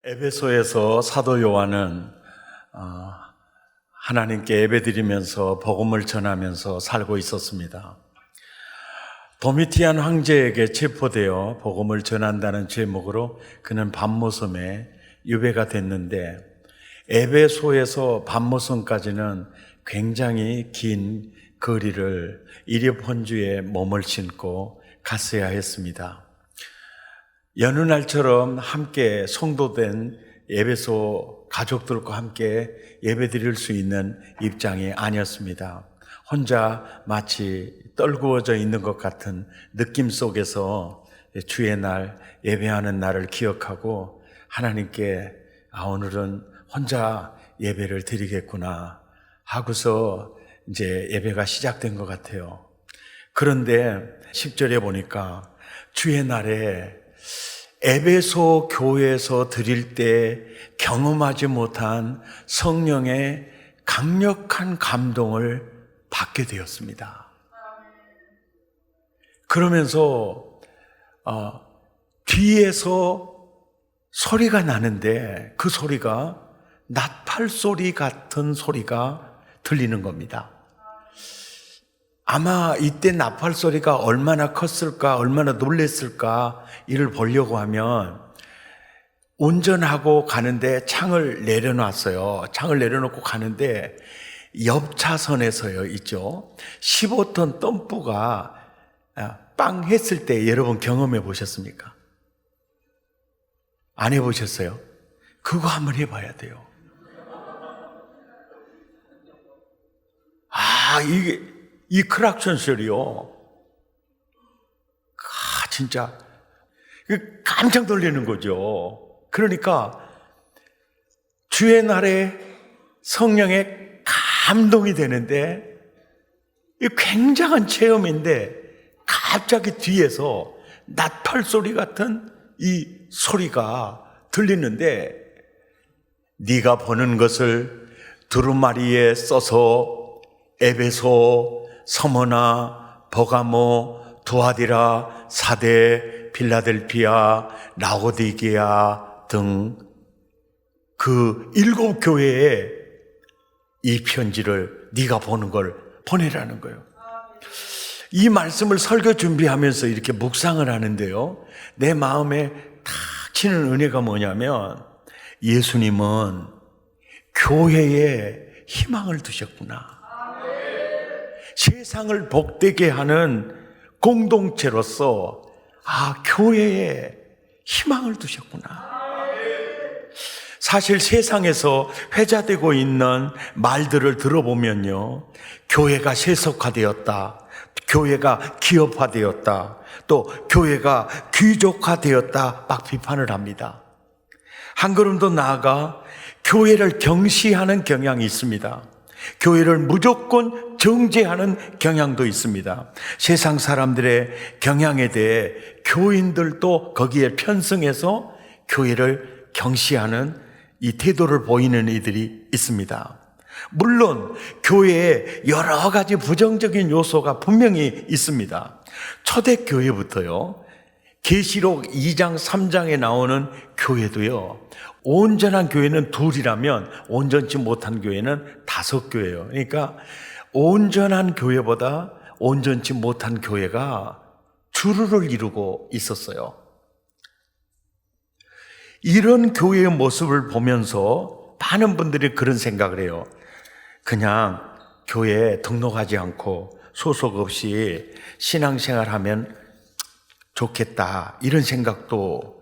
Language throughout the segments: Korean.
에베소에서 사도 요한은 하나님께 예배드리면서 복음을 전하면서 살고 있었습니다. 도미티안 황제에게 체포되어 복음을 전한다는 제목으로 그는 밤모섬에 유배가 됐는데, 에베소에서 밤모섬까지는 굉장히 긴 거리를 이륙헌주에 몸을 신고 갔어야 했습니다. 여느 날처럼 함께 성도된 에베소 가족들과 함께 예배드릴 수 있는 입장이 아니었습니다. 혼자 마치 떨구어져 있는 것 같은 느낌 속에서 주의 날 예배하는 날을 기억하고 하나님께 오늘은 혼자 예배를 드리겠구나 하고서 이제 예배가 시작된 것 같아요. 그런데 10절에 보니까 주의 날에 에베소 교회에서 드릴 때 경험하지 못한 성령의 강력한 감동을 받게 되었습니다. 그러면서 뒤에서 소리가 나는데 그 소리가 나팔 소리 같은 소리가 들리는 겁니다. 아마 이때 나팔 소리가 얼마나 컸을까, 얼마나 놀랬을까 이를 보려고 하면 운전하고 가는데 창을 내려놨어요. 창을 내려놓고 가는데 옆 차선에서요 있죠. 15톤 덤프가 빵 했을 때 여러분 경험해 보셨습니까? 안 해보셨어요? 그거 한번 해봐야 돼요. 이 크락션 소리요. 진짜 깜짝 놀라는 거죠. 그러니까 주의 날에 성령의 감동이 되는데 이 굉장한 체험인데 갑자기 뒤에서 나팔 소리 같은 이 소리가 들리는데, 네가 보는 것을 두루마리에 써서 에베소, 서머나, 버가모, 두아디라, 사데, 빌라델피아, 라오디게아 등 그 7 교회에 이 편지를 네가 보는 걸 보내라는 거예요. 이 말씀을 설교 준비하면서 이렇게 묵상을 하는데요, 내 마음에 탁 치는 은혜가 뭐냐면 예수님은 교회에 희망을 두셨구나. 세상을 복되게 하는 공동체로서 교회에 희망을 두셨구나. 사실 세상에서 회자되고 있는 말들을 들어보면요, 교회가 세속화되었다, 교회가 기업화되었다, 또 교회가 귀족화되었다 막 비판을 합니다. 한 걸음 더 나아가 교회를 경시하는 경향이 있습니다. 교회를 무조건 정죄하는 경향도 있습니다. 세상 사람들의 경향에 대해 교인들도 거기에 편승해서 교회를 경시하는 이 태도를 보이는 이들이 있습니다. 물론 교회에 여러 가지 부정적인 요소가 분명히 있습니다. 초대교회부터요, 계시록 2장 3장에 나오는 교회도요, 온전한 교회는 2이라면 온전치 못한 교회는 5교회예요. 그러니까 온전한 교회보다 온전치 못한 교회가 주류를 이루고 있었어요. 이런 교회의 모습을 보면서 많은 분들이 그런 생각을 해요. 그냥 교회에 등록하지 않고 소속 없이 신앙생활하면 좋겠다, 이런 생각도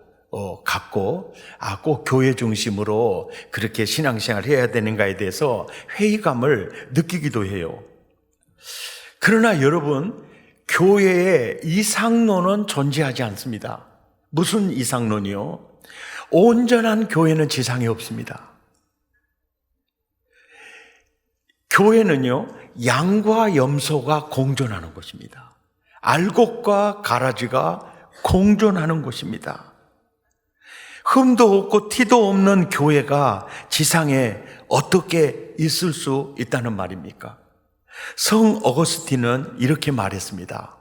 갖고 꼭 교회 중심으로 그렇게 신앙생활을 해야 되는가에 대해서 회의감을 느끼기도 해요. 그러나 여러분, 교회에 이상론은 존재하지 않습니다. 무슨 이상론이요? 온전한 교회는 지상에 없습니다. 교회는요, 양과 염소가 공존하는 곳입니다. 알곡과 가라지가 공존하는 곳입니다. 흠도 없고 티도 없는 교회가 지상에 어떻게 있을 수 있다는 말입니까? 성 어거스틴은 이렇게 말했습니다.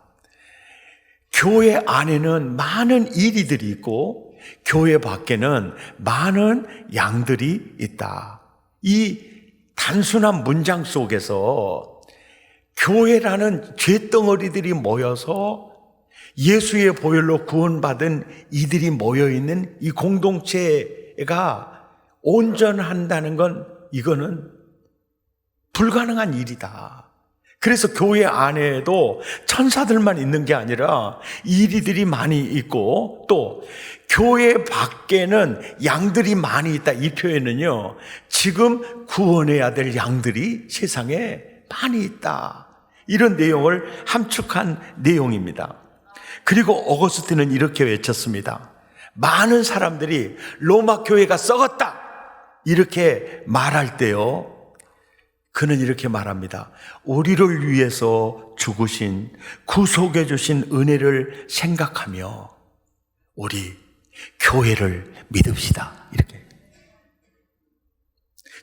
교회 안에는 많은 이리들이 있고 교회 밖에는 많은 양들이 있다. 이 단순한 문장 속에서 교회라는 죄덩어리들이 모여서 예수의 보혈로 구원받은 이들이 모여있는 이 공동체가 온전한다는 건 이거는 불가능한 일이다. 그래서 교회 안에도 천사들만 있는 게 아니라 이리들이 많이 있고 또 교회 밖에는 양들이 많이 있다. 이 표현은요, 지금 구원해야 될 양들이 세상에 많이 있다. 이런 내용을 함축한 내용입니다. 그리고 어거스틴은 이렇게 외쳤습니다. 많은 사람들이 로마 교회가 썩었다 이렇게 말할 때요, 그는 이렇게 말합니다. 우리를 위해서 죽으신, 구속해 주신 은혜를 생각하며 우리 교회를 믿읍시다. 이렇게.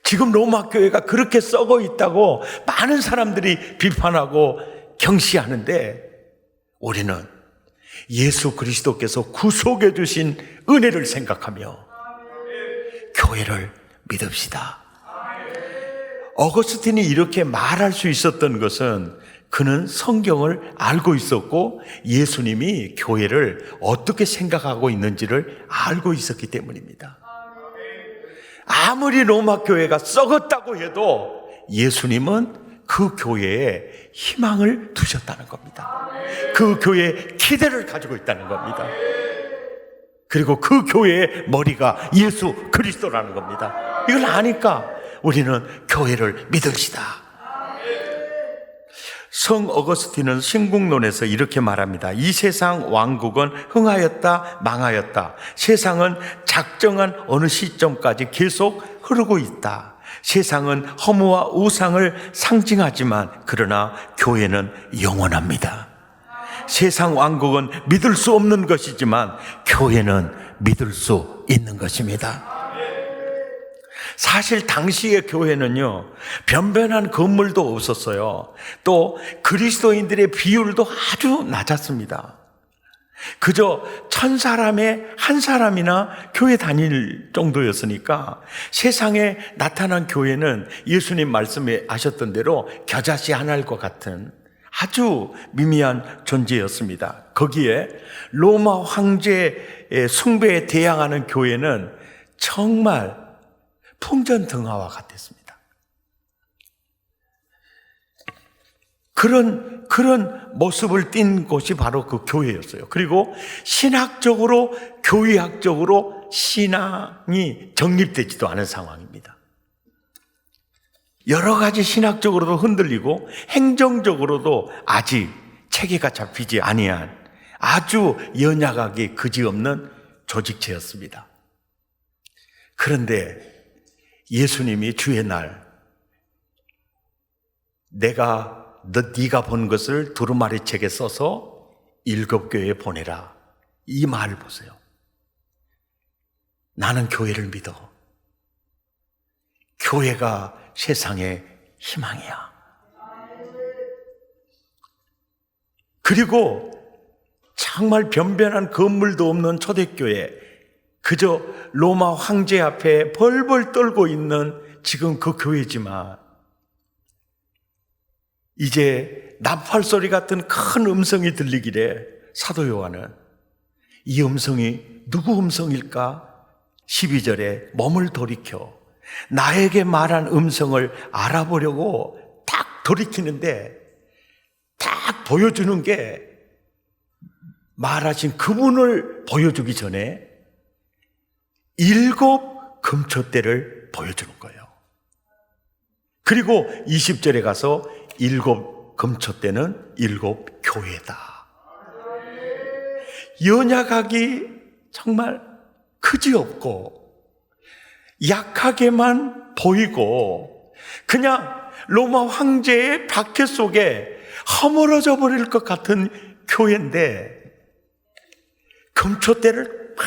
지금 로마 교회가 그렇게 썩어 있다고 많은 사람들이 비판하고 경시하는데 우리는 예수 그리스도께서 구속해 주신 은혜를 생각하며 교회를 믿읍시다. 어거스틴이 이렇게 말할 수 있었던 것은 그는 성경을 알고 있었고 예수님이 교회를 어떻게 생각하고 있는지를 알고 있었기 때문입니다. 아무리 로마 교회가 썩었다고 해도 예수님은 그 교회에 희망을 두셨다는 겁니다. 그 교회에 기대를 가지고 있다는 겁니다. 그리고 그 교회의 머리가 예수 그리스도라는 겁니다. 이걸 아니까 우리는 교회를 믿읍시다. 성 어거스틴은 신국론에서 이렇게 말합니다. 이 세상 왕국은 흥하였다 망하였다. 세상은 작정한 어느 시점까지 계속 흐르고 있다. 세상은 허무와 우상을 상징하지만 그러나 교회는 영원합니다. 세상 왕국은 믿을 수 없는 것이지만 교회는 믿을 수 있는 것입니다. 사실 당시의 교회는요, 변변한 건물도 없었어요. 또 그리스도인들의 비율도 아주 낮았습니다. 그저 1000사람에 한 사람이나 교회 다닐 정도였으니까 세상에 나타난 교회는 예수님 말씀에 하셨던 대로 겨자씨 한 알과 같은 아주 미미한 존재였습니다. 거기에 로마 황제의 숭배에 대항하는 교회는 정말 풍전등화와 같았습니다. 그런 모습을 띈 곳이 바로 그 교회였어요. 그리고 신학적으로, 교회학적으로 신앙이 정립되지도 않은 상황입니다. 여러 가지 신학적으로도 흔들리고 행정적으로도 아직 체계가 잡히지 아니한 아주 연약하기 그지없는 조직체였습니다. 그런데 예수님이 주의 날 네가 본 것을 두루마리책에 써서 7교회에 보내라. 이 말을 보세요. 나는 교회를 믿어. 교회가 세상의 희망이야. 그리고 정말 변변한 건물도 없는 초대교회, 그저 로마 황제 앞에 벌벌 떨고 있는 지금 그 교회지만 이제 나팔소리 같은 큰 음성이 들리길래 사도 요한은 이 음성이 누구 음성일까? 12절에 몸을 돌이켜 나에게 말한 음성을 알아보려고 딱 돌이키는데 딱 보여주는 게 말하신 그분을 보여주기 전에 7 금초대를 보여주는 거예요. 그리고 20절에 가서 7 금초대는 7 교회다. 연약하기 정말 그지없고 약하게만 보이고 그냥 로마 황제의 박해 속에 허물어져 버릴 것 같은 교회인데 금초대를 막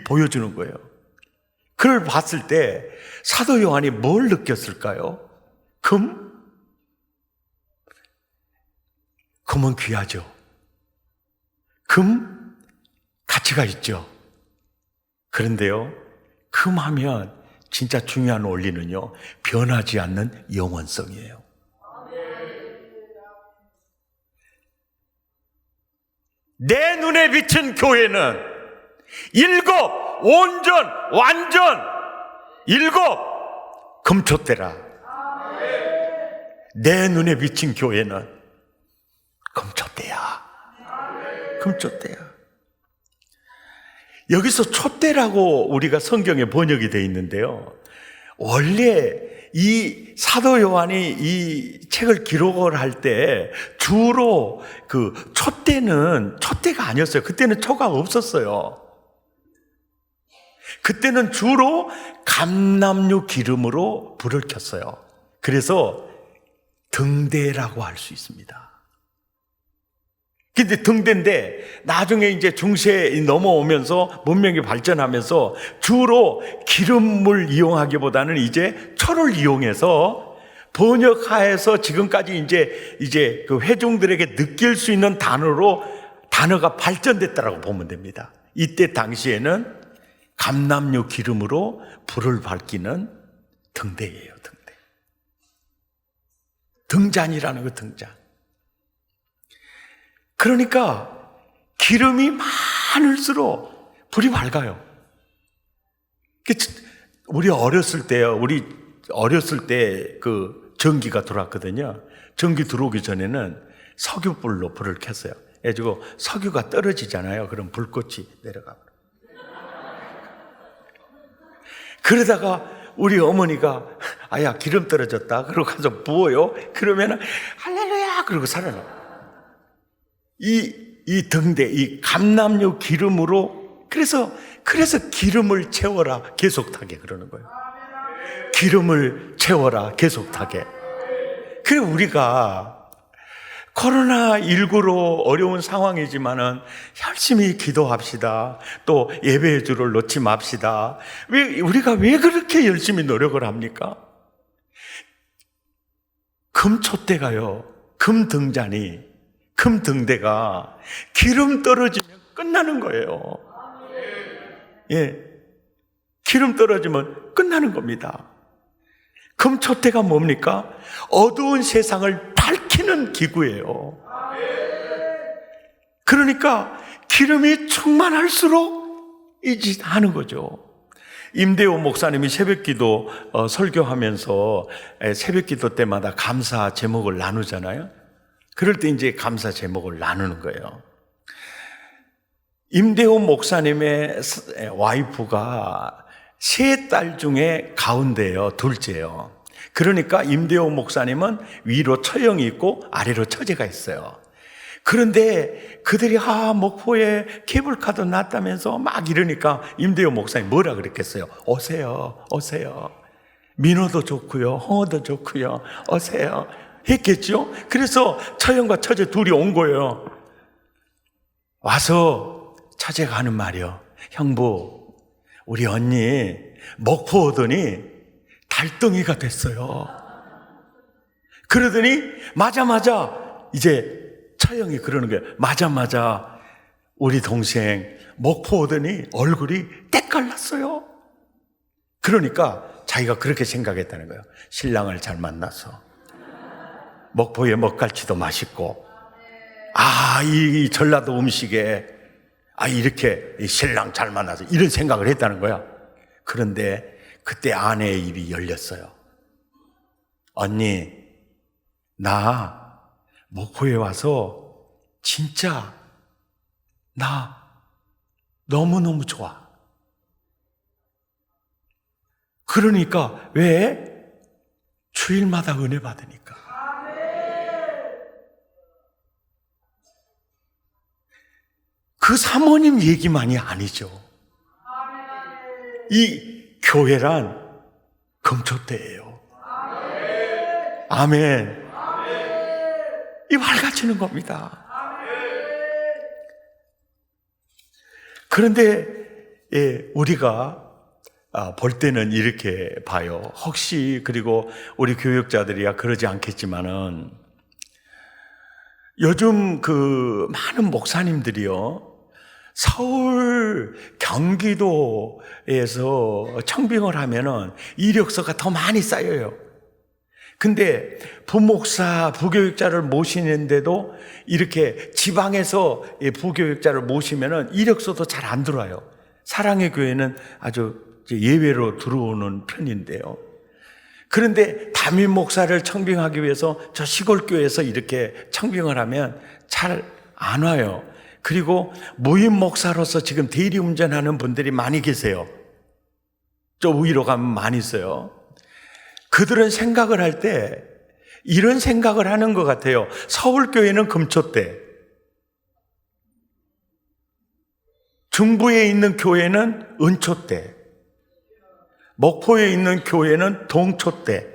보여주는 거예요. 그걸 봤을 때 사도 요한이 뭘 느꼈을까요? 금은 귀하죠. 금 가치가 있죠. 그런데요, 금하면 진짜 중요한 원리는요, 변하지 않는 영원성이에요. 내 눈에 비친 교회는 온전, 완전, 금초대라. 내 눈에 비친 교회는 금초대야. 금초대야. 여기서 촛대라고 우리가 성경에 번역이 되어 있는데요, 원래 이 사도 요한이 이 책을 기록을 할 때 주로 그 촛대가 아니었어요. 그때는 초가 없었어요. 그때는 주로 감람류 기름으로 불을 켰어요. 그래서 등대라고 할 수 있습니다. 근데 등대인데 나중에 이제 중세에 넘어오면서 문명이 발전하면서 주로 기름을 이용하기보다는 이제 철을 이용해서 번역하에서 지금까지 이제 그 회중들에게 느낄 수 있는 단어가 발전됐다라고 보면 됩니다. 이때 당시에는 감람류 기름으로 불을 밝히는 등대예요, 등대. 등잔이라는 거, 등잔. 그러니까 기름이 많을수록 불이 밝아요. 우리 어렸을 때 그 전기가 들어왔거든요. 전기 들어오기 전에는 석유불로 불을 켰어요. 그래가지고 석유가 떨어지잖아요. 그럼 불꽃이 내려가고. 그러다가 우리 어머니가 아야 기름 떨어졌다 그러고 가서 부어요. 그러면은 할렐루야 그러고 살아나. 이 등대, 이 감람류 기름으로 그래서 기름을 채워라 계속 타게 그러는 거예요. 기름을 채워라 계속 타게. 그래 우리가 코로나19로 어려운 상황이지만은 열심히 기도합시다. 또 예배의 줄을 놓지 맙시다. 우리가 왜 그렇게 열심히 노력을 합니까? 금촛대가요, 금등대가 기름 떨어지면 끝나는 거예요. 예, 기름 떨어지면 끝나는 겁니다. 금촛대가 뭡니까? 어두운 세상을 밝히는 기구예요. 그러니까 기름이 충만할수록 이 짓 하는 거죠. 임대호 목사님이 새벽기도 설교하면서 새벽기도 때마다 감사 제목을 나누잖아요. 그럴 때 이제 감사 제목을 나누는 거예요. 임대호 목사님의 와이프가 세 딸 중에 가운데요, 둘째요. 그러니까 임대호 목사님은 위로 처형이 있고 아래로 처제가 있어요. 그런데 그들이 목포에 케이블카도 났다면서 막 이러니까 임대호 목사님 뭐라 그랬겠어요? 오세요. 민호도 좋고요, 홍어도 좋고요, 오세요 했겠죠. 그래서 처형과 처제 둘이 온 거예요. 와서 처제가 하는 말이요, 형부 우리 언니 목포 오더니 달덩이가 됐어요. 그러더니 맞아 이제 처형이 그러는 거예요. 맞아 우리 동생 목포 오더니 얼굴이 때깔났어요. 그러니까 자기가 그렇게 생각했다는 거예요. 신랑을 잘 만나서 목포의 먹갈치도 맛있고 이 전라도 음식에 이렇게 신랑 잘 만나서 이런 생각을 했다는 거야. 그런데 그때 아내의 입이 열렸어요. 언니, 나 목포에 와서 진짜 나 너무너무 좋아. 그러니까 왜? 주일마다 은혜 받으니까. 그 사모님 얘기만이 아니죠. 이 교회란 금초대예요. 아멘. 이 밝아지는 겁니다. 그런데 우리가 볼 때는 이렇게 봐요. 혹시 그리고 우리 교육자들이야 그러지 않겠지만은 요즘 그 많은 목사님들이요, 서울, 경기도에서 청빙을 하면은 이력서가 더 많이 쌓여요. 근데 부목사, 부교육자를 모시는데도 이렇게 지방에서 부교육자를 모시면은 이력서도 잘 안 들어와요. 사랑의 교회는 아주 예외로 들어오는 편인데요. 그런데 담임 목사를 청빙하기 위해서 저 시골 교회에서 이렇게 청빙을 하면 잘 안 와요. 그리고 모임 목사로서 지금 대리운전하는 분들이 많이 계세요. 저 위로 가면 많이 있어요. 그들은 생각을 할 때 이런 생각을 하는 것 같아요. 서울교회는 금초대, 중부에 있는 교회는 은초대, 목포에 있는 교회는 동초대,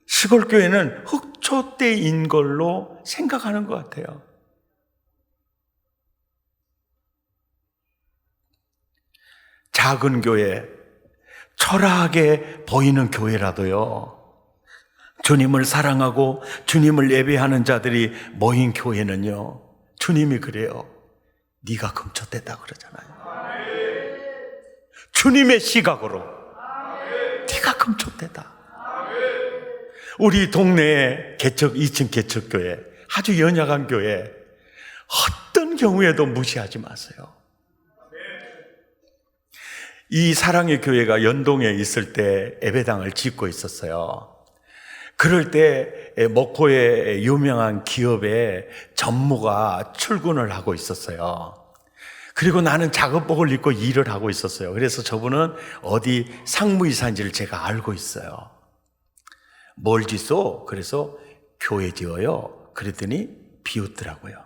시골교회는 흑초대인 걸로 생각하는 것 같아요. 작은 교회, 초라하게 보이는 교회라도요, 주님을 사랑하고 주님을 예배하는 자들이 모인 교회는요, 주님이 그래요. 네가 금초대다 그러잖아요. 주님의 시각으로 네가 금초대다. 우리 동네에 2층 개척교회, 아주 연약한 교회, 어떤 경우에도 무시하지 마세요. 이 사랑의 교회가 연동에 있을 때 예배당을 짓고 있었어요. 그럴 때 목포의 유명한 기업의 전무가 출근을 하고 있었어요. 그리고 나는 작업복을 입고 일을 하고 있었어요. 그래서 저분은 어디 상무이사인지를 제가 알고 있어요. 뭘 짓소? 그래서 교회 지어요. 그랬더니 비웃더라고요.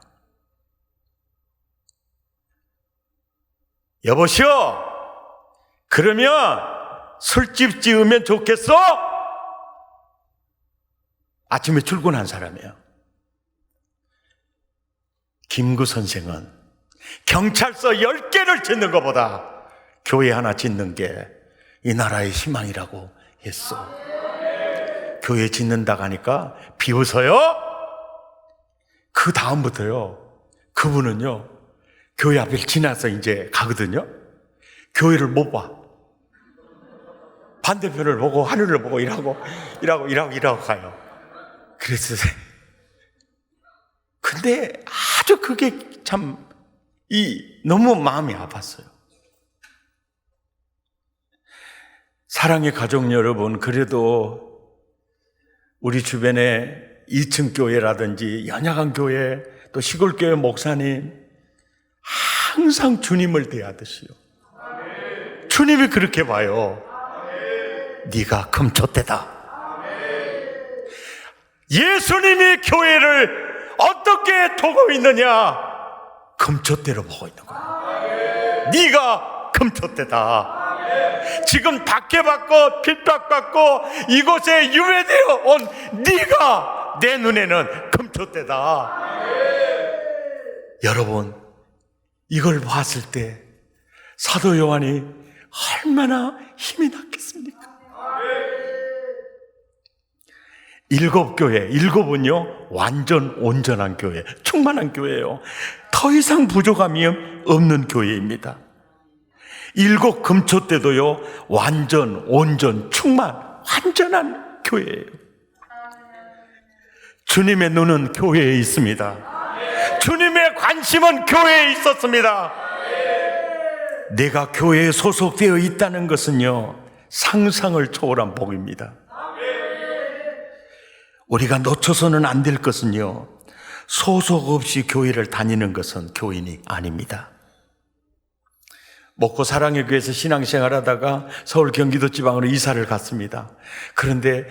여보시오, 그러면 술집 지으면 좋겠어? 아침에 출근한 사람이에요. 김구 선생은 경찰서 10개를 짓는 것보다 교회 하나 짓는 게 이 나라의 희망이라고 했어. 교회 짓는다고 하니까 비웃어요? 그 다음부터요, 그분은요, 교회 앞을 지나서 이제 가거든요. 교회를 못 봐. 반대편을 보고 하늘을 보고 일하고 가요. 그래서 근데 아주 그게 참 너무 마음이 아팠어요. 사랑의 가족 여러분, 그래도 우리 주변에 2층 교회라든지 연약한 교회, 또 시골 교회 목사님 항상 주님을 대하듯이요. 주님이 그렇게 봐요. 네가 금초대다. 예수님이 교회를 어떻게 보고 있느냐? 금초대로 보고 있는 거예요. 네가 금초대다. 지금 박해받고 핍박받고 이곳에 유배되어 온 네가 내 눈에는 금초대다. 여러분, 이걸 봤을 때 사도 요한이 얼마나 힘이 났겠습니까? 7교회, 7은요 완전 온전한 교회, 충만한 교회예요. 더 이상 부족함이 없는 교회입니다. 7 금초대도요 완전, 온전, 충만, 완전한 교회예요. 주님의 눈은 교회에 있습니다. 주님의 관심은 교회에 있었습니다. 내가 교회에 소속되어 있다는 것은요 상상을 초월한 복입니다. 우리가 놓쳐서는 안 될 것은요, 소속 없이 교회를 다니는 것은 교인이 아닙니다. 목포 사랑의 교회에서 신앙생활 하다가 서울 경기도 지방으로 이사를 갔습니다. 그런데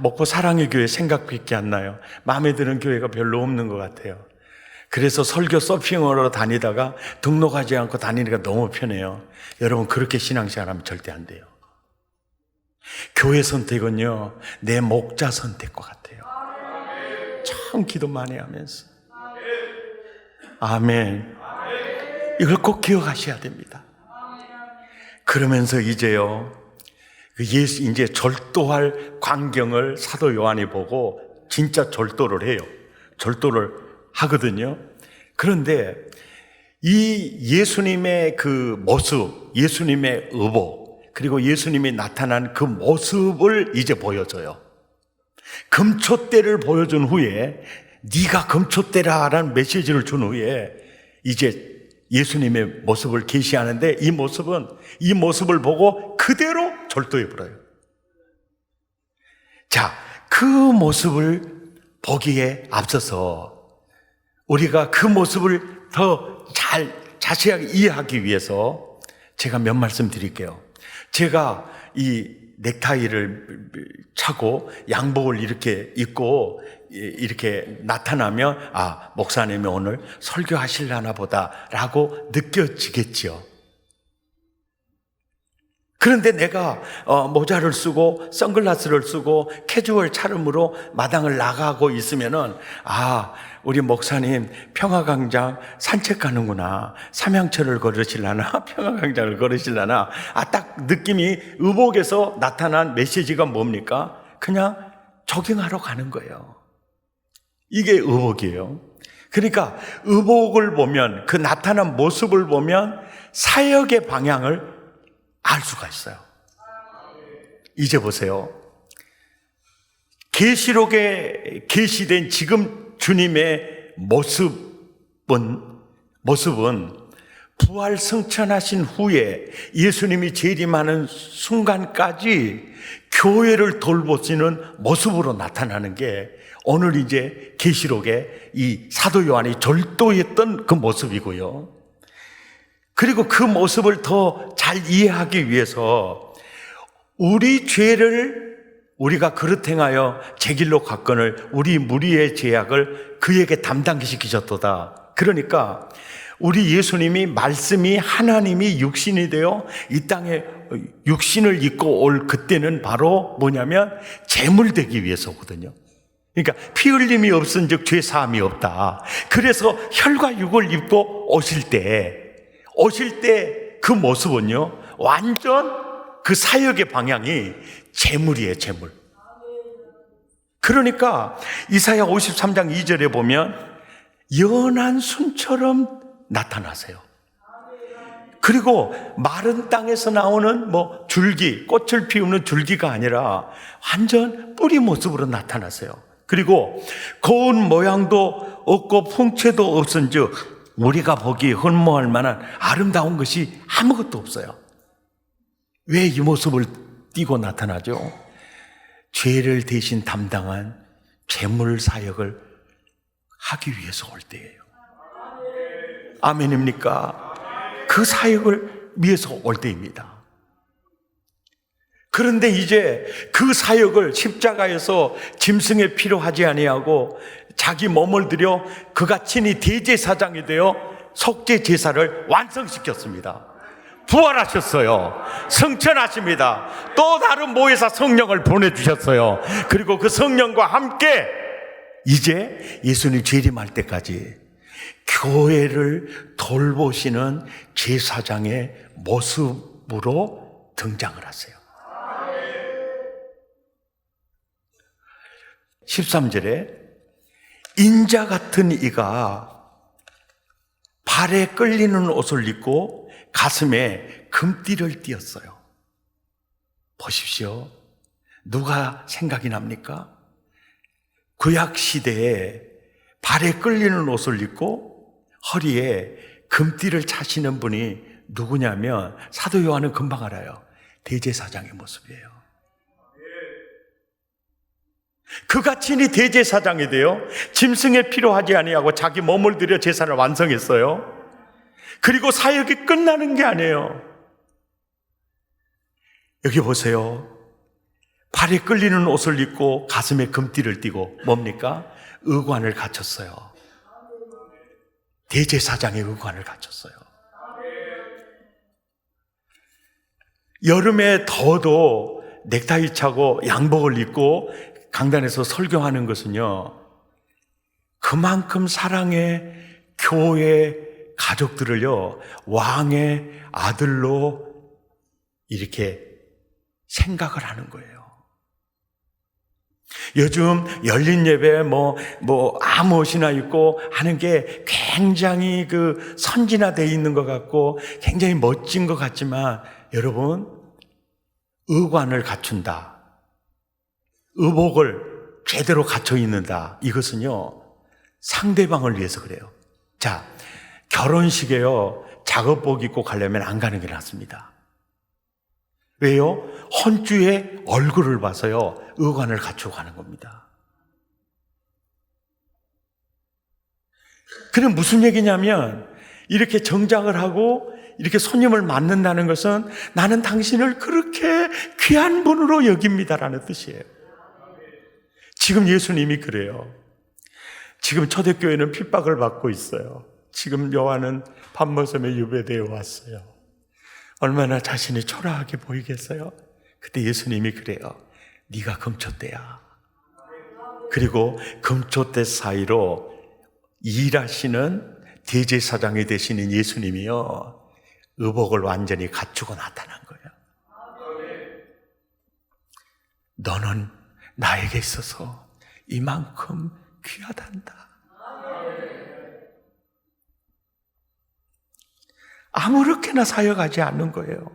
목포 사랑의 교회 생각밖에 안 나요. 마음에 드는 교회가 별로 없는 것 같아요. 그래서 설교 서핑으로 다니다가 등록하지 않고 다니니까 너무 편해요. 여러분, 그렇게 신앙생활하면 절대 안 돼요. 교회 선택은요 내 목자 선택과 같아요. 참 기도 많이 하면서 아멘. 이걸 꼭 기억하셔야 됩니다. 그러면서 이제요 예수 이제 절도할 광경을 사도 요한이 보고 진짜 절도를 해요. 절도를 하거든요. 그런데 이 예수님의 그 모습, 예수님의 의복, 그리고 예수님이 나타난 그 모습을 이제 보여줘요. 금초대를 보여준 후에 네가 금초대라라는 메시지를 준 후에 이제 예수님의 모습을 계시하는데 이 모습을 보고 그대로 절도해 버려요. 자, 그 모습을 보기에 앞서서 우리가 그 모습을 더 잘 자세하게 이해하기 위해서 제가 몇 말씀 드릴게요. 제가 이 넥타이를 차고 양복을 이렇게 입고 이렇게 나타나면 목사님이 오늘 설교하실라나 보다라고 느껴지겠지요. 그런데 내가 모자를 쓰고 선글라스를 쓰고 캐주얼 차림으로 마당을 나가고 있으면은 우리 목사님 평화광장 산책 가는구나, 삼양철을 걸으실라나 평화광장을 걸으실라나, 딱 느낌이 의복에서 나타난 메시지가 뭡니까? 그냥 조깅하러 가는 거예요. 이게 의복이에요. 그러니까 의복을 보면, 그 나타난 모습을 보면 사역의 방향을 알 수가 있어요. 이제 보세요. 계시록에 계시된 지금 주님의 모습은 부활 승천하신 후에 예수님이 재림하는 순간까지 교회를 돌보시는 모습으로 나타나는 게 오늘 이제 계시록에 이 사도 요한이 절도했던 그 모습이고요. 그리고 그 모습을 더 잘 이해하기 위해서 우리 죄를 우리가 그릇 행하여 제 길로 갔거늘 우리 무리의 죄악을 그에게 담당시키셨도다. 그러니까 우리 예수님이 말씀이 하나님이 육신이 되어 이 땅에 육신을 입고 올 그때는 바로 뭐냐면 제물되기 위해서거든요. 그러니까 피 흘림이 없은즉 죄 사함이 없다. 그래서 혈과 육을 입고 오실 때 그 모습은요, 완전 그 사역의 방향이 제물이에요, 제물. 그러니까 이사야 53장 2절에 보면 연한 순처럼 나타나세요. 그리고 마른 땅에서 나오는 줄기, 꽃을 피우는 줄기가 아니라 완전 뿌리 모습으로 나타나세요. 그리고 고운 모양도 없고 풍채도 없은즉 우리가 보기에 흠모할 만한 아름다운 것이 아무것도 없어요. 왜 이 모습을 띠고 나타나죠? 죄를 대신 담당한 제물 사역을 하기 위해서 올 때예요. 아멘입니까? 그 사역을 위해서 올 때입니다. 그런데 이제 그 사역을 십자가에서 짐승의 피로 하지 아니하고 자기 몸을 들여 그가 친히 대제사장이 되어 속죄 제사를 완성시켰습니다. 부활하셨어요. 승천하십니다. 또 다른 모회사 성령을 보내주셨어요. 그리고 그 성령과 함께 이제 예수님 재림할 때까지 교회를 돌보시는 제사장의 모습으로 등장을 하세요. 13절에 인자 같은 이가 발에 끌리는 옷을 입고 가슴에 금띠를 띠었어요. 보십시오. 누가 생각이 납니까? 구약 시대에 발에 끌리는 옷을 입고 허리에 금띠를 차시는 분이 누구냐면 사도 요한은 금방 알아요. 대제사장의 모습이에요. 그가 친히 대제사장이 되어 짐승의 피로 하지 아니하고 자기 몸을 들여 제사를 완성했어요. 그리고 사역이 끝나는 게 아니에요. 여기 보세요. 발에 끌리는 옷을 입고 가슴에 금띠를 띠고 뭡니까? 의관을 갖췄어요. 대제사장의 의관을 갖췄어요. 여름에 더워도 넥타이 차고 양복을 입고 강단에서 설교하는 것은요, 그만큼 사랑의 교회 가족들을요, 왕의 아들로 이렇게 생각을 하는 거예요. 요즘 열린 예배 아무것이나 있고 하는 게 굉장히 선진화되어 있는 것 같고 굉장히 멋진 것 같지만 여러분, 의관을 갖춘다, 의복을 제대로 갖춰 있는다, 이것은요 상대방을 위해서 그래요. 자, 결혼식에요 작업복 입고 가려면 안 가는 게 낫습니다. 왜요? 헌주의 얼굴을 봐서요 의관을 갖추고 가는 겁니다. 그럼 무슨 얘기냐면, 이렇게 정장을 하고 이렇게 손님을 맞는다는 것은 나는 당신을 그렇게 귀한 분으로 여깁니다라는 뜻이에요. 지금 예수님이 그래요. 지금 초대교회는 핍박을 받고 있어요. 지금 요한은 밤모섬에 유배되어 왔어요. 얼마나 자신이 초라하게 보이겠어요? 그때 예수님이 그래요. 네가 금초대야. 그리고 금초대 사이로 일하시는 대제사장이 되시는 예수님이요 의복을 완전히 갖추고 나타난 거예요. 너는 나에게 있어서 이만큼 귀하단다. 아무렇게나 사역하지 않는 거예요.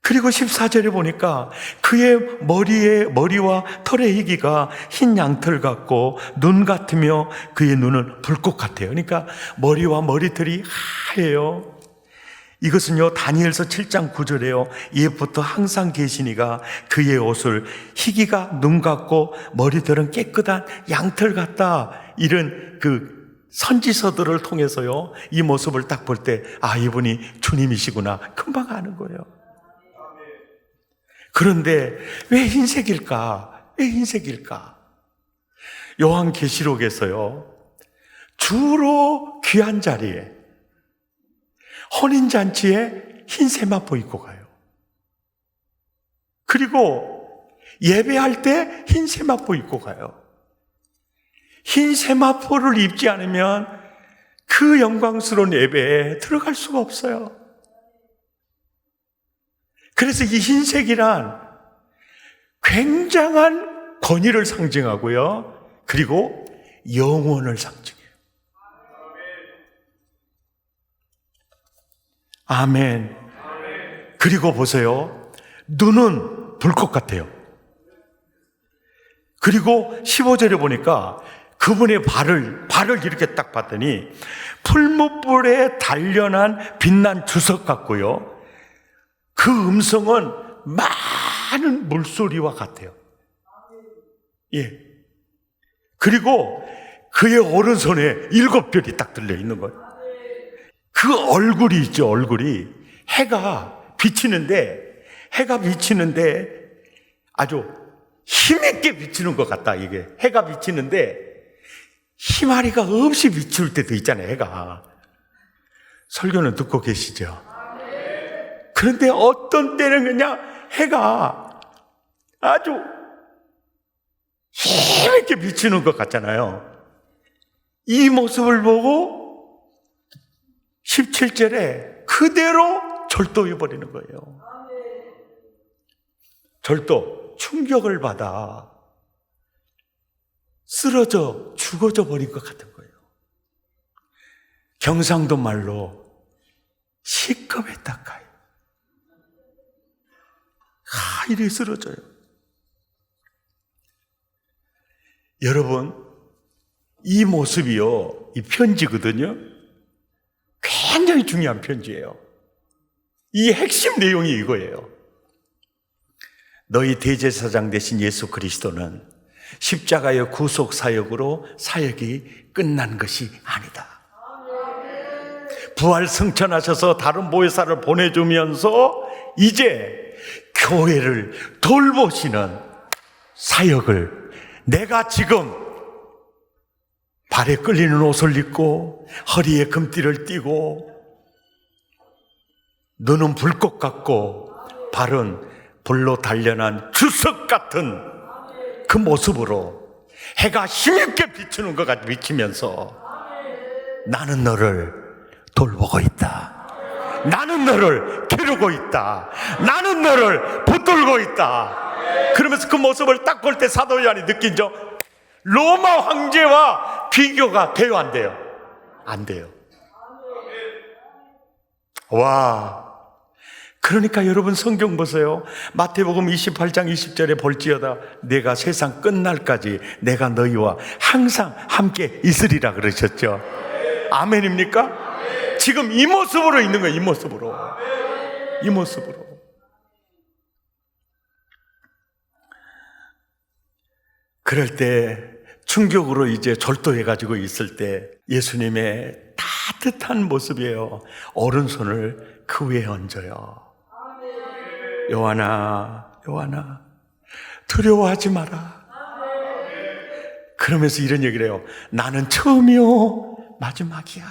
그리고 14절에 보니까 그의 머리와 털의 희기가 흰 양털 같고 눈 같으며 그의 눈은 불꽃 같아요. 그러니까 머리와 머리털이 하얘요. 이것은요 다니엘서 7장 9절에요 옛부터 항상 계시니가 그의 옷을 희기가 눈 같고 머리털은 깨끗한 양털 같다, 이런 선지서들을 통해서요 이 모습을 딱 볼 때 이분이 주님이시구나 금방 아는 거예요. 그런데 왜 흰색일까? 왜 흰색일까? 요한계시록에서요 주로 귀한 자리에 혼인잔치에 흰 세마포 입고 가요. 그리고 예배할 때 흰 세마포 입고 가요. 흰 세마포를 입지 않으면 그 영광스러운 예배에 들어갈 수가 없어요. 그래서 이 흰색이란 굉장한 권위를 상징하고요 그리고 영원을 상징해요. 아멘. 그리고 보세요, 눈은 불꽃 같아요. 그리고 15절에 보니까 그분의 발을 이렇게 딱 봤더니 풀무불에 단련한 빛난 주석 같고요 그 음성은 많은 물소리와 같아요. 예. 그리고 그의 오른손에 7별이 딱 들려 있는 거예요. 그 얼굴이 있죠, 얼굴이. 해가 비치는데 아주 힘있게 비치는 것 같다, 이게. 해가 비치는데 희마리가 없이 비출 때도 있잖아요, 해가. 설교는 듣고 계시죠? 그런데 어떤 때는 그냥 해가 아주 힘있게 비치는 것 같잖아요. 이 모습을 보고 17절에 그대로 절도해버리는 거예요. 절도, 충격을 받아 쓰러져 죽어져 버린 것 같은 거예요. 경상도 말로 시커멓다 카이. 이리 쓰러져요. 여러분, 이 모습이요, 이 편지거든요. 굉장히 중요한 편지예요. 이 핵심 내용이 이거예요. 너희 대제사장 되신 예수 그리스도는 십자가의 구속 사역으로 사역이 끝난 것이 아니다. 부활 승천하셔서 다른 보혜사를 보내주면서 이제 교회를 돌보시는 사역을 내가 지금 발에 끌리는 옷을 입고 허리에 금띠를 띠고 눈은 불꽃 같고 발은 불로 단련한 주석 같은 그 모습으로 해가 힘있게 비추는 것 같이 비치면서 나는 너를 돌보고 있다. 나는 너를 기르고 있다. 나는 너를 붙들고 있다. 그러면서 그 모습을 딱 볼 때 사도 요한이 느낀 점, 로마 황제와 비교가 돼요, 안 돼요? 안 돼요. 와. 그러니까 여러분 성경 보세요. 마태복음 28장 20절에 볼지어다 내가 세상 끝날까지 내가 너희와 항상 함께 있으리라 그러셨죠. 아멘입니까? 지금 이 모습으로 있는 거예요. 이 모습으로. 이 모습으로. 그럴 때 충격으로 이제 절도해가지고 있을 때 예수님의 따뜻한 모습이에요. 오른손을 그 위에 얹어요. 요한아, 요한아, 두려워하지 마라. 그러면서 이런 얘기를 해요. 나는 처음이요 마지막이야.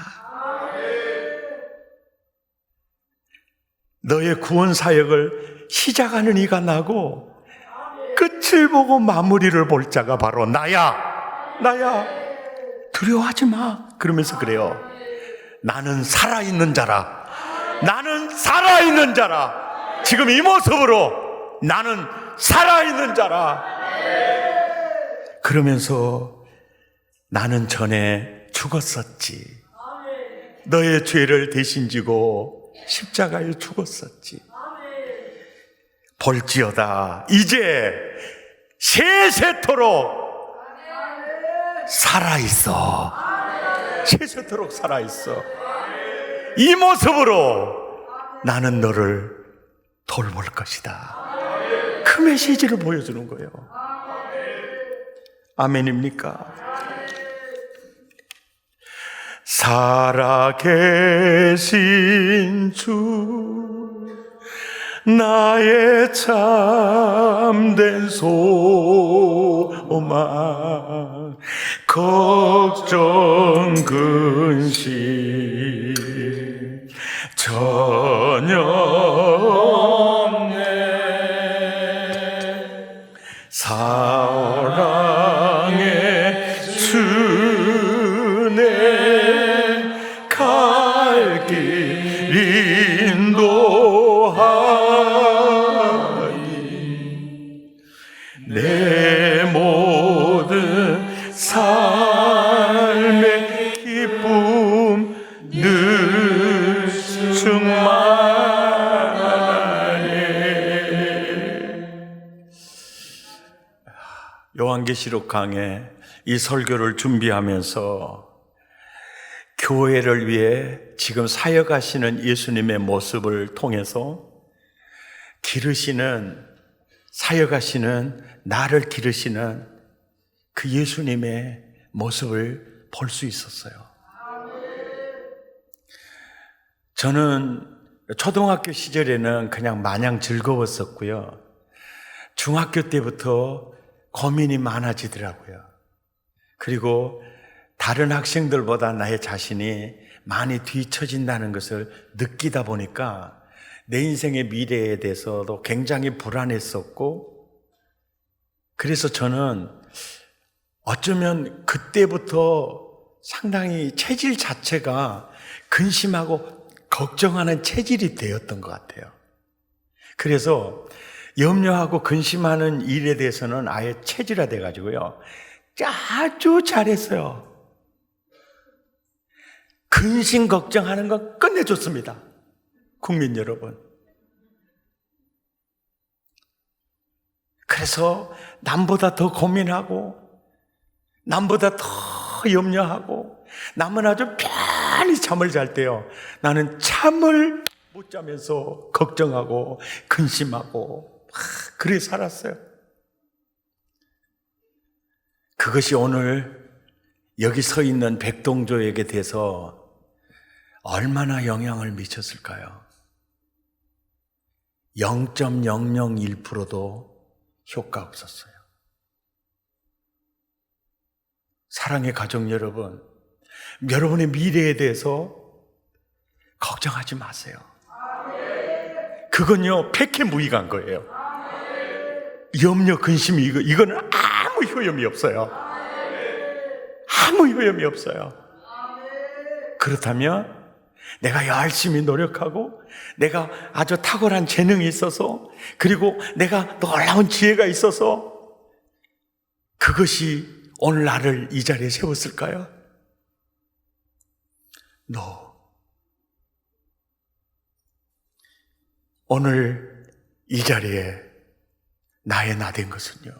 너의 구원 사역을 시작하는 이가 나고 끝을 보고 마무리를 볼 자가 바로 나야. 나야. 두려워하지 마. 그러면서 그래요. 나는 살아있는 자라. 나는 살아있는 자라. 지금 이 모습으로 나는 살아있는 자라. 그러면서 나는 전에 죽었었지. 너의 죄를 대신 지고 십자가에 죽었었지. 볼지어다 이제 세세토록 살아있어. 세세토록 살아있어. 이 모습으로 나는 너를 돌볼 것이다. 그 메시지를 보여주는 거예요. 아멘입니까? 살아계신 주 나의 참된 소망 걱정 근심 전혀 없네. 사랑의 주네 갈 길 인도하니 내 모든 삶의 기쁨 늘 충만하네. 요한계시록 강해 이 설교를 준비하면서 교회를 위해 지금 사역하시는 예수님의 모습을 통해서 기르시는, 사역하시는, 나를 기르시는 그 예수님의 모습을 볼 수 있었어요. 저는 초등학교 시절에는 그냥 마냥 즐거웠었고요. 중학교 때부터 고민이 많아지더라고요. 그리고 다른 학생들보다 나의 자신이 많이 뒤처진다는 것을 느끼다 보니까 내 인생의 미래에 대해서도 굉장히 불안했었고, 그래서 저는 어쩌면 그때부터 상당히 체질 자체가 근심하고 걱정하는 체질이 되었던 것 같아요. 그래서 염려하고 근심하는 일에 대해서는 아예 체질화돼 가지고요, 아주 잘했어요. 근심 걱정하는 건 끝내줬습니다. 국민 여러분. 그래서 남보다 더 고민하고 남보다 더 염려하고 남은 아주 편히 잠을 잘 때요, 나는 잠을 못 자면서 걱정하고 근심하고 그래 살았어요. 그것이 오늘 여기 서 있는 백동조에게 대해서 얼마나 영향을 미쳤을까요? 0.001%도 효과 없었어요. 사랑의 가족 여러분, 여러분의 미래에 대해서 걱정하지 마세요. 그건요, 백해무익한 거예요. 염려, 근심, 이거는 아무 효험이 없어요. 아무 효험이 없어요. 그렇다면 내가 열심히 노력하고 내가 아주 탁월한 재능이 있어서 그리고 내가 놀라운 지혜가 있어서 그것이 오늘 나를 이 자리에 세웠을까요? No. 오늘 이 자리에 나의 나 된 것은요,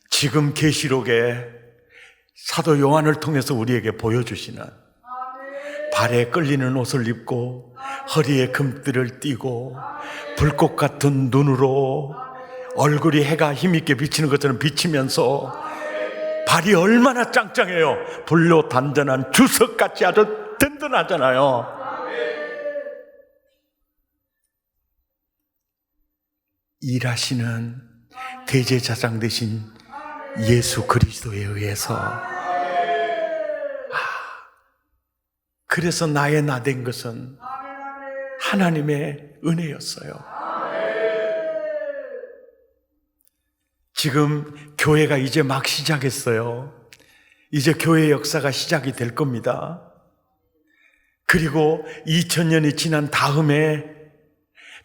지금 계시록에 사도 요한을 통해서 우리에게 보여주시는 발에 끌리는 옷을 입고 허리에 금띠를 띠고 불꽃 같은 눈으로 얼굴이 해가 힘있게 비치는 것처럼 비치면서 발이 얼마나 짱짱해요. 불로 단단한 주석같이 아주 든든하잖아요. 일하시는 대제사장 되신 예수 그리스도에 의해서 그래서 나의 나 된 것은 하나님의 은혜였어요. 지금 교회가 이제 막 시작했어요. 이제 교회 역사가 시작이 될 겁니다. 그리고 2000년이 지난 다음에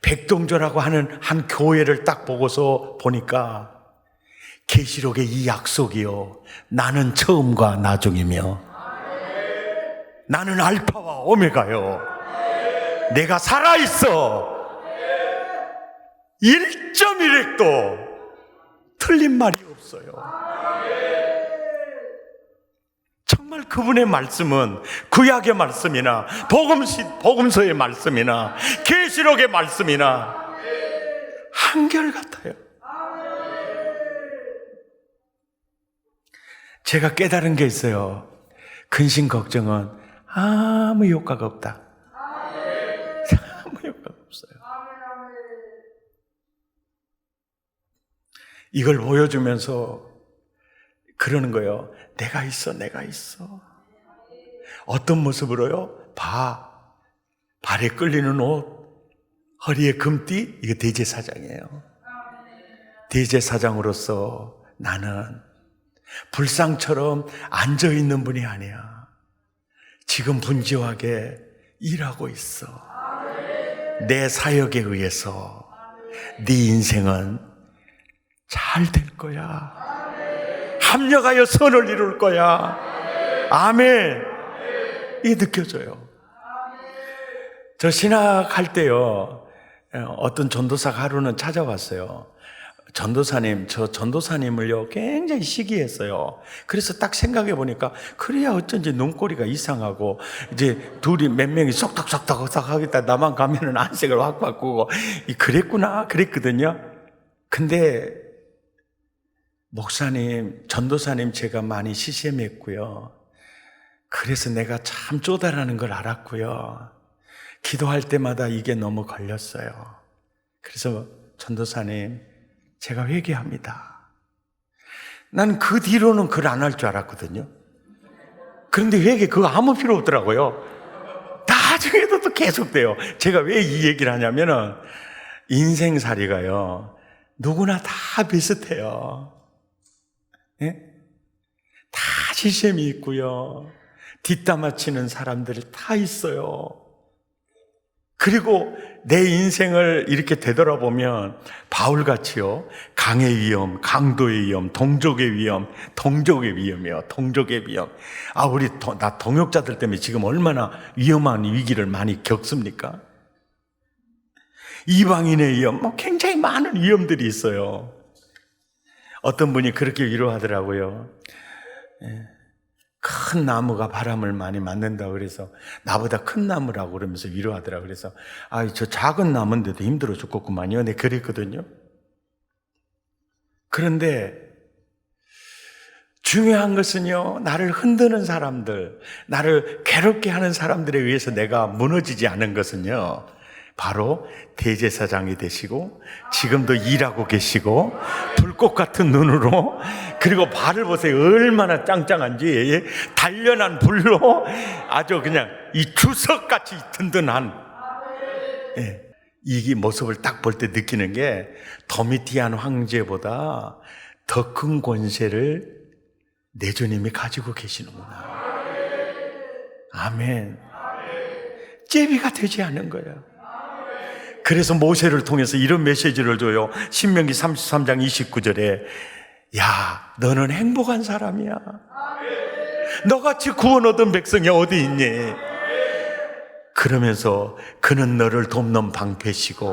백동조라고 하는 한 교회를 딱 보고서 보니까 계시록의 이 약속이요, 나는 처음과 나중이며 나는 알파와 오메가요, 내가 살아있어, 1.1획도 틀린 말이 없어요. 정말 그분의 말씀은 구약의 말씀이나 복음서의 말씀이나 계시록의 말씀이나 한결같아요. 제가 깨달은 게 있어요. 근심 걱정은 아무 효과가 없다. 아무 효과가 없어요. 이걸 보여주면서 그러는 거예요. 내가 있어, 내가 있어. 어떤 모습으로요? 발에 끌리는 옷, 허리에 금띠, 이거 대제사장이에요. 대제사장으로서 나는 불상처럼 앉아있는 분이 아니야. 지금 분주하게 일하고 있어. 내 사역에 의해서 네 인생은 잘 될 거야. 합력하여 선을 이룰 거야. 아멘. 이게 느껴져요. 저 신학할 때요, 어떤 전도사가 하루는 찾아왔어요. 전도사님, 저 전도사님을요 굉장히 시기했어요. 그래서 딱 생각해 보니까 그래야 어쩐지 눈꼬리가 이상하고 이제 둘이 몇 명이 쏙닥쏙닥 하겠다, 나만 가면은 안색을 확 바꾸고 그랬구나 그랬거든요. 근데 목사님, 전도사님 제가 많이 시샘했고요. 그래서 내가 참 쪼다라는 걸 알았고요. 기도할 때마다 이게 너무 걸렸어요. 그래서 전도사님, 제가 회개합니다. 난 그 뒤로는 글 안 할 줄 알았거든요. 그런데 회개 그거 아무 필요 없더라고요. 나중에도 또 계속돼요. 제가 왜 이 얘기를 하냐면은 인생살이가요, 누구나 다 비슷해요. 예? 다 시샘이 있고요. 뒷담화치는 사람들이 다 있어요. 그리고 내 인생을 이렇게 되돌아보면 바울같이요, 강의 위험, 강도의 위험, 동족의 위험, 동족의 위험이요, 동족의 위험. 나 동역자들 때문에 지금 얼마나 위험한 위기를 많이 겪습니까? 이방인의 위험, 굉장히 많은 위험들이 있어요. 어떤 분이 그렇게 위로하더라고요. 큰 나무가 바람을 많이 맞는다고 그래서 나보다 큰 나무라고 그러면서 위로하더라고요. 그래서 저 작은 나무인데도 힘들어 죽겠구만요. 네, 그랬거든요. 그런데 중요한 것은요, 나를 흔드는 사람들, 나를 괴롭게 하는 사람들에 의해서 내가 무너지지 않은 것은요, 바로 대제사장이 되시고 지금도 일하고 계시고 불꽃 같은 눈으로, 그리고 발을 보세요. 얼마나 짱짱한지, 단련한 불로 아주 그냥 이 주석같이 든든한, 이 모습을 딱 볼 때 느끼는 게 도미티안 황제보다 더 큰 권세를 내 주님이 가지고 계시는구나. 아멘. 제비가 되지 않는 거예요. 그래서 모세를 통해서 이런 메시지를 줘요. 신명기 33장 29절에 야, 너는 행복한 사람이야. 너같이 구원 얻은 백성이 어디 있니? 그러면서 그는 너를 돕는 방패시고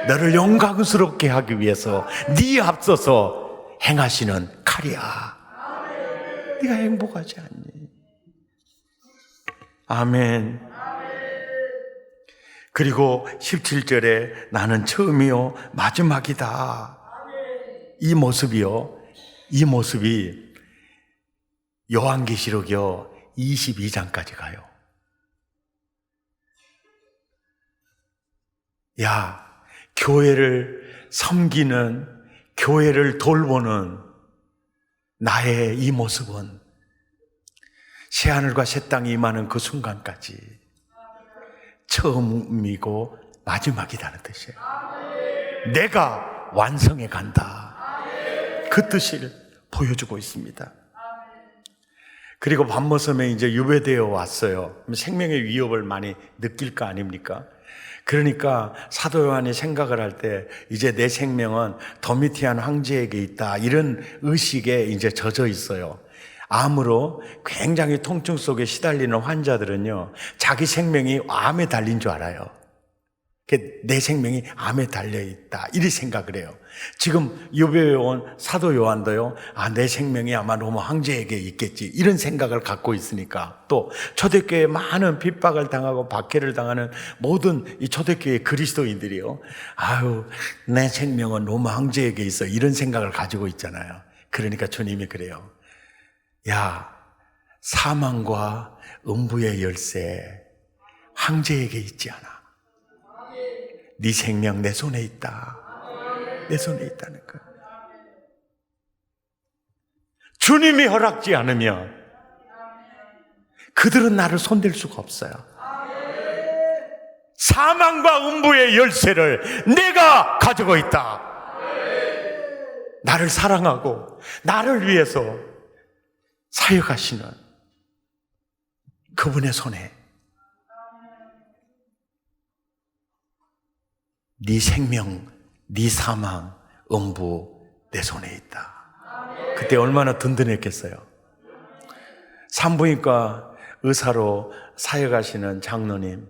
너를 영광스럽게 하기 위해서 네 앞서서 행하시는 칼이야. 네가 행복하지 않니? 아멘. 그리고 17절에 나는 처음이요 마지막이다. 이 모습이요, 이 모습이 요한계시록이요 22장까지 가요. 야, 교회를 섬기는, 교회를 돌보는 나의 이 모습은 새하늘과 새 땅이 임하는 그 순간까지 처음이고 마지막이라는 뜻이에요. 내가 완성해 간다. 그 뜻을 보여주고 있습니다. 그리고 밤모섬에 이제 유배되어 왔어요. 생명의 위협을 많이 느낄 거 아닙니까? 그러니까 사도 요한이 생각을 할 때 이제 내 생명은 도미티안 황제에게 있다, 이런 의식에 이제 젖어 있어요. 암으로 굉장히 통증 속에 시달리는 환자들은요, 자기 생명이 암에 달린 줄 알아요. 내 생명이 암에 달려있다, 이렇게 생각을 해요. 지금 유배에 온 사도 요한도요, 내 생명이 아마 로마 황제에게 있겠지, 이런 생각을 갖고 있으니까. 또 초대교회에 많은 핍박을 당하고 박해를 당하는 모든 이 초대교회 그리스도인들이요, 내 생명은 로마 황제에게 있어, 이런 생각을 가지고 있잖아요. 그러니까 주님이 그래요. 야, 사망과 음부의 열쇠 황제에게 있지 않아. 네 생명 내 손에 있다. 내 손에 있다는 거야. 주님이 허락지 않으면 그들은 나를 손댈 수가 없어요. 사망과 음부의 열쇠를 내가 가지고 있다. 나를 사랑하고 나를 위해서 사역하시는 그분의 손에 네 생명, 네 사망, 음부 내 손에 있다. 그때 얼마나 든든했겠어요. 산부인과 의사로 사역하시는 장로님,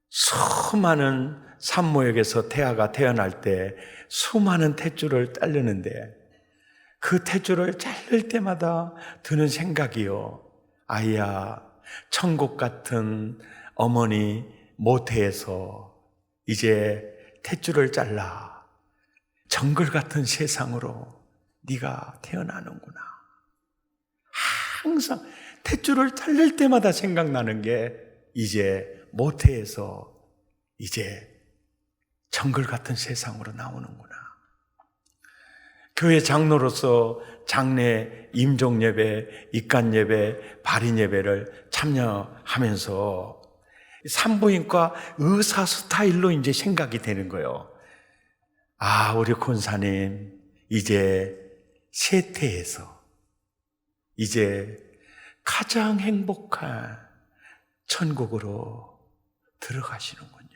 수많은 산모에게서 태아가 태어날 때 수많은 탯줄을 자르는데 그 탯줄을 자를 때마다 드는 생각이요, 아이야, 천국 같은 어머니 모태에서 이제 탯줄을 잘라 정글 같은 세상으로 네가 태어나는구나. 항상 탯줄을 자를 때마다 생각나는 게 이제 모태에서 이제 정글 같은 세상으로 나오는구나. 교회 장로로서 장례, 임종예배, 입간예배, 발인예배를 참여하면서 산부인과 의사 스타일로 이제 생각이 되는 거예요. 우리 권사님 이제 세태에서 이제 가장 행복한 천국으로 들어가시는군요.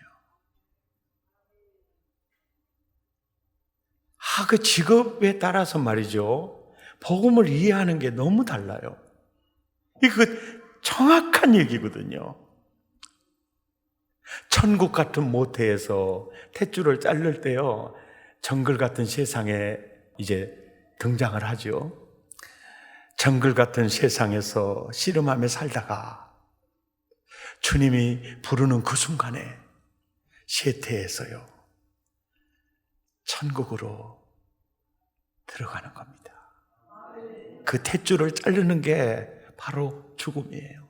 그 직업에 따라서 말이죠, 복음을 이해하는 게 너무 달라요. 이거 정확한 얘기거든요. 천국 같은 모태에서 탯줄을 자를 때요, 정글 같은 세상에 이제 등장을 하죠. 정글 같은 세상에서 씨름하며 살다가 주님이 부르는 그 순간에 세태에서요, 천국으로 들어가는 겁니다. 그 탯줄을 자르는 게 바로 죽음이에요.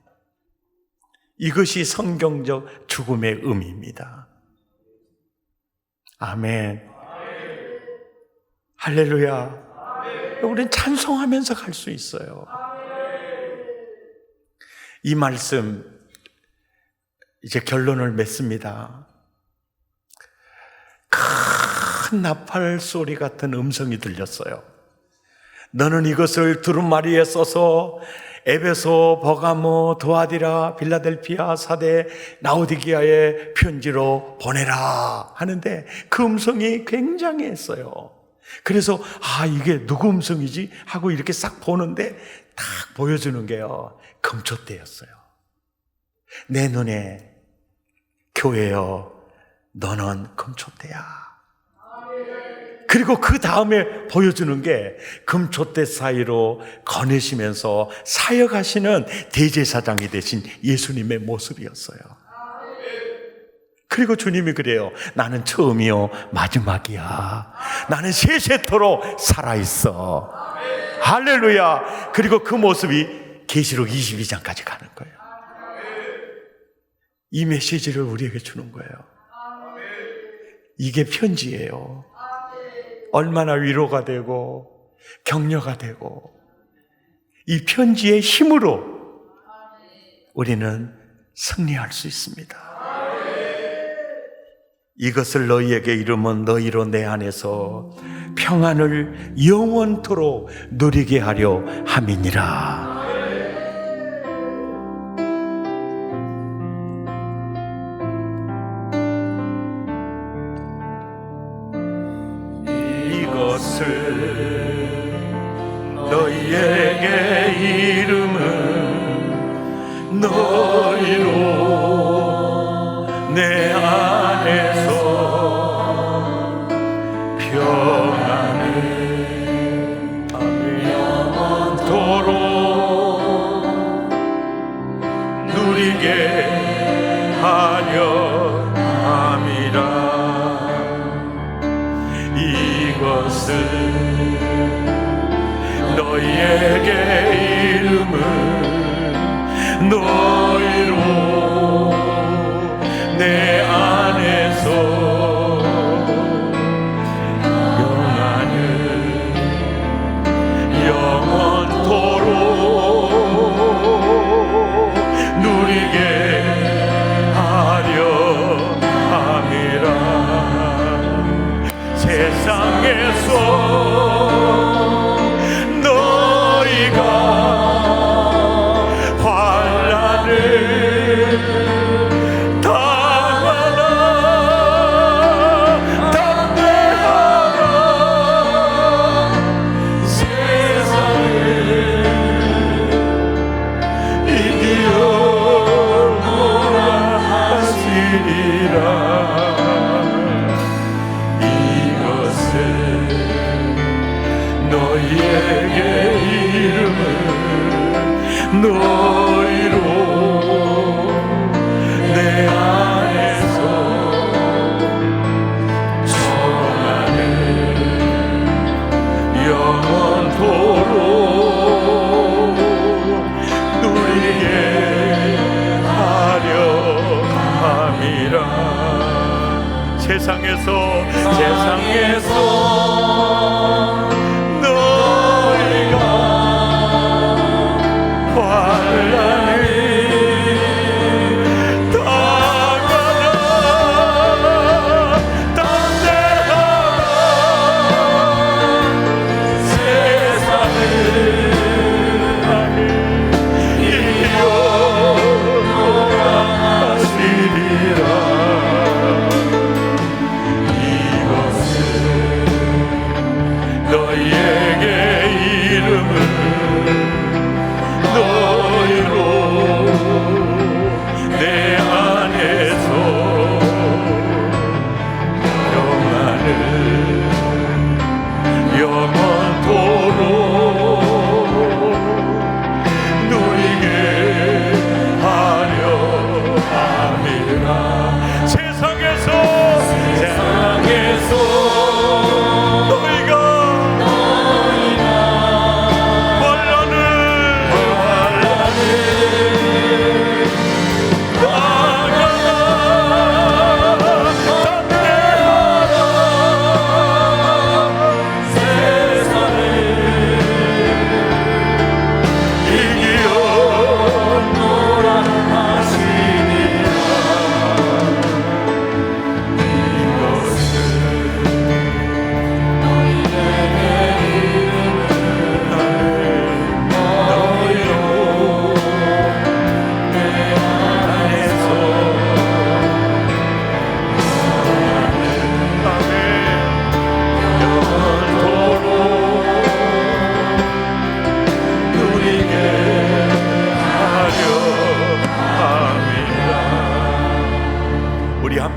이것이 성경적 죽음의 의미입니다. 아멘. 할렐루야. 우리는 찬송하면서 갈 수 있어요. 이 말씀 이제 결론을 맺습니다. 큰 나팔 소리 같은 음성이 들렸어요. 너는 이것을 두루마리에 써서 에베소, 버가모, 도아디라, 빌라델피아, 사대, 라오디게아에 편지로 보내라 하는데 그 음성이 굉장했어요. 그래서 이게 누구 음성이지? 하고 이렇게 싹 보는데 딱 보여주는 게요, 금초대였어요. 내 눈에 교회여, 너는 금초대야. 그리고 그 다음에 보여주는 게 금초대 사이로 거느시면서 사역하시는 대제사장이 되신 예수님의 모습이었어요. 그리고 주님이 그래요. 나는 처음이요 마지막이야. 나는 세세토록 살아있어. 할렐루야. 그리고 그 모습이 계시록 22장까지 가는 거예요. 이 메시지를 우리에게 주는 거예요. 이게 편지예요. 얼마나 위로가 되고 격려가 되고, 이 편지의 힘으로 우리는 승리할 수 있습니다. 이것을 너희에게 이루면 너희로 내 안에서 평안을 영원토록 누리게 하려 함이니라. 너희에게 이름은 너희로 내 안에서 평안을 영원토록 누리게 하려 함이라. 이것을 너희에게 이름은 너희로 내 안에서 평안을 영원토록 누리게 하려 함이라. 세상에서 너희로 내 안에서 평안을 영원토록 누리게 하려 함이라. 세상에서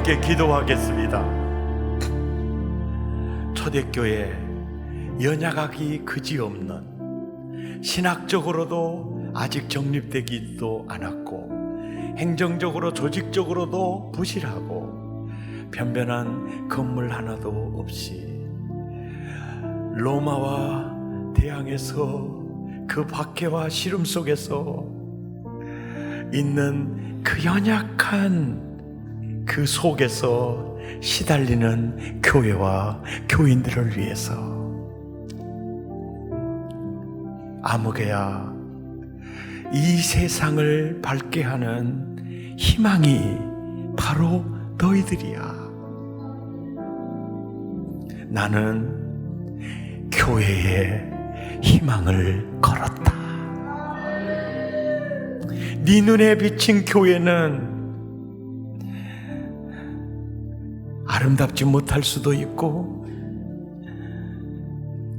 함께 기도하겠습니다. 초대교회 연약하기 그지없는, 신학적으로도 아직 정립되기도 않았고 행정적으로 조직적으로도 부실하고 변변한 건물 하나도 없이 로마와 대항해서 그 박해와 시름 속에서 있는 그 연약한 그 속에서 시달리는 교회와 교인들을 위해서 아무개야, 이 세상을 밝게 하는 희망이 바로 너희들이야. 나는 교회에 희망을 걸었다. 네 눈에 비친 교회는 아름답지 못할 수도 있고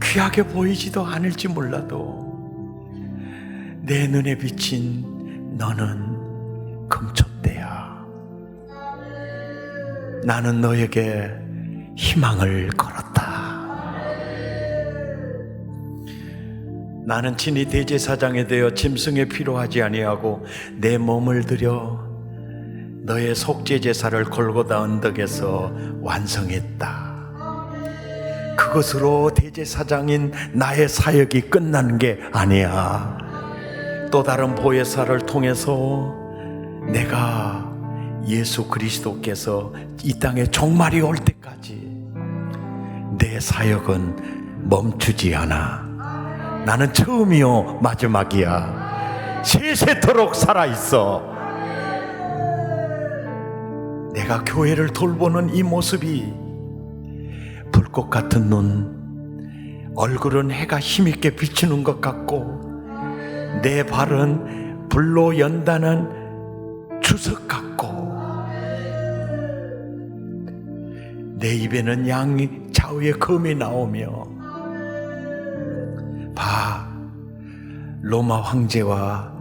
귀하게 보이지도 않을지 몰라도 내 눈에 비친 너는 금촛대야. 나는 너에게 희망을 걸었다. 나는 친히 대제사장이 되어 짐승에 필요하지 아니하고 내 몸을 들여 너의 속죄 제사를 골고다 언덕에서 완성했다. 그것으로 대제사장인 나의 사역이 끝나는 게 아니야. 또 다른 보혜사를 통해서 내가 예수 그리스도께서 이 땅에 종말이 올 때까지 내 사역은 멈추지 않아. 나는 처음이요 마지막이야. 세세토록 살아있어. 내가 교회를 돌보는 이 모습이 불꽃 같은 눈, 얼굴은 해가 힘있게 비추는 것 같고 내 발은 불로 연다는 주석 같고 내 입에는 양이 좌우에 검이 나오며 봐, 로마 황제와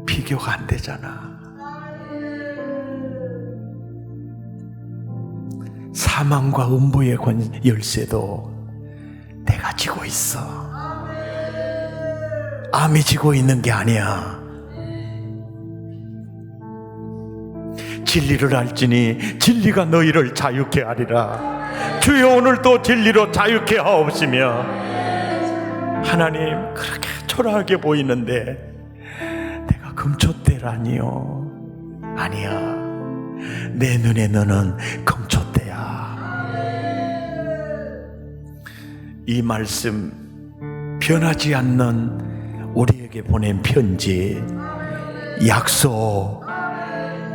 비교가 안 되잖아. 사망과 음부의 열쇠도 내가 쥐고 있어. 암이 쥐고 있는 게 아니야. 진리를 알지니 진리가 너희를 자유케 하리라. 주여 오늘도 진리로 자유케 하옵시며. 하나님, 그렇게 초라하게 보이는데 내가 금촛대라니요. 아니야. 내 눈에 너는 금촛대야. 이 말씀, 변하지 않는 우리에게 보낸 편지, 약속,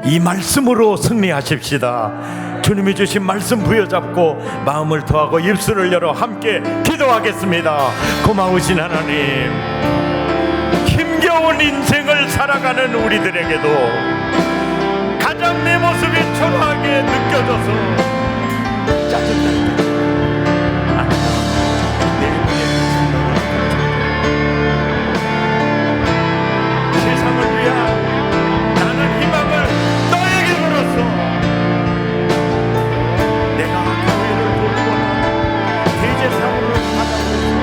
이 말씀으로 승리하십시다. 주님이 주신 말씀 부여잡고 마음을 토하고 입술을 열어 함께 기도하겠습니다. 고마우신 하나님, 힘겨운 인생을 살아가는 우리들에게도 가장 내 모습이 초라하게 느껴져서 짜증날 때 세상을 위한 나는 희망을 너에게 걸었어. 내가 교회를 돌보나 대제사장을 받아보고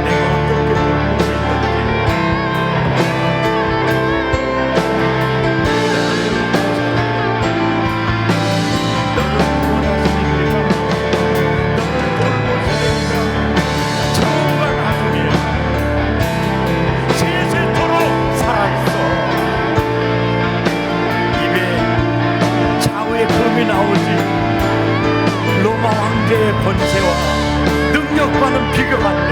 내가 어떻게 돌보고 있는지 너를 구원하시니까, 너를 돌보시니까 정말 나중에 세세토록 살아있어. 입에 좌우의 검이 나오지 로마 황제의 권세와 능력과는 비교가 안 돼.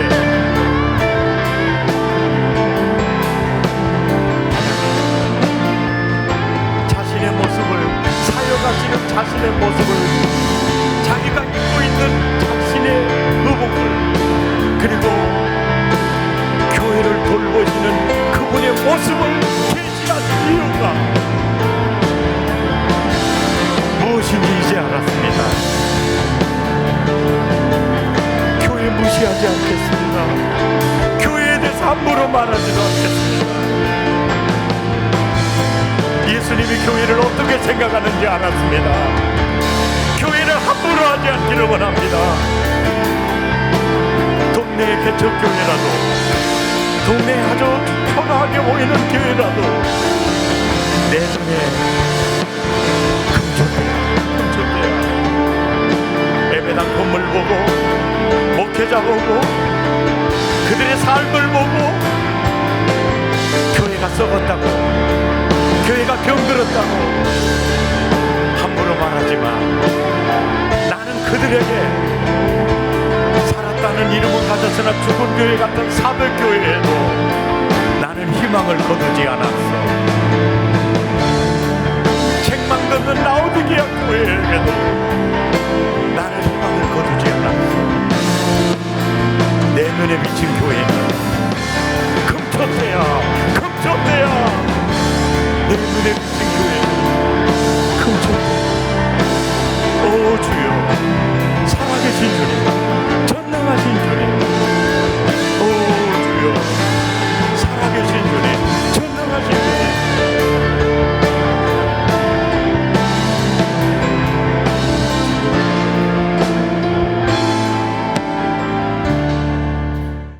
자신의 모습을, 사역하시는 자신의 모습을, 자기가 입고 있는 자신의 의복을, 그리고 교회를 돌보시는 그분의 모습을 계시하신 이유가 무엇인지 이제 알았습니다. 교회 무시하지 않겠습니다. 교회에 대해서 함부로 말하지도 않겠습니다. 예수님이 교회를 어떻게 생각하는지 알았습니다. 함부로 하지 않기를 원합니다. 동네 개척교회라도, 동네 아주 평화하게 보이는 교회라도 내 눈에 금쪽대야. 예배당 건물 보고, 목회자 보고, 그들의 삶을 보고, 교회가 썩었다고, 교회가 병들었다고 함부로 말하지만, 나는 그들에게 살았다는 이름은 가졌으나 죽은 교회 같은 사백교회에도 나는 희망을 거두지 않았어. 책망 듣는 라오디게아 교회에게도 나는 희망을 거두지 않았어. 내 눈에 비친 교회는 금천대야, 금천대야. 내 눈에 비친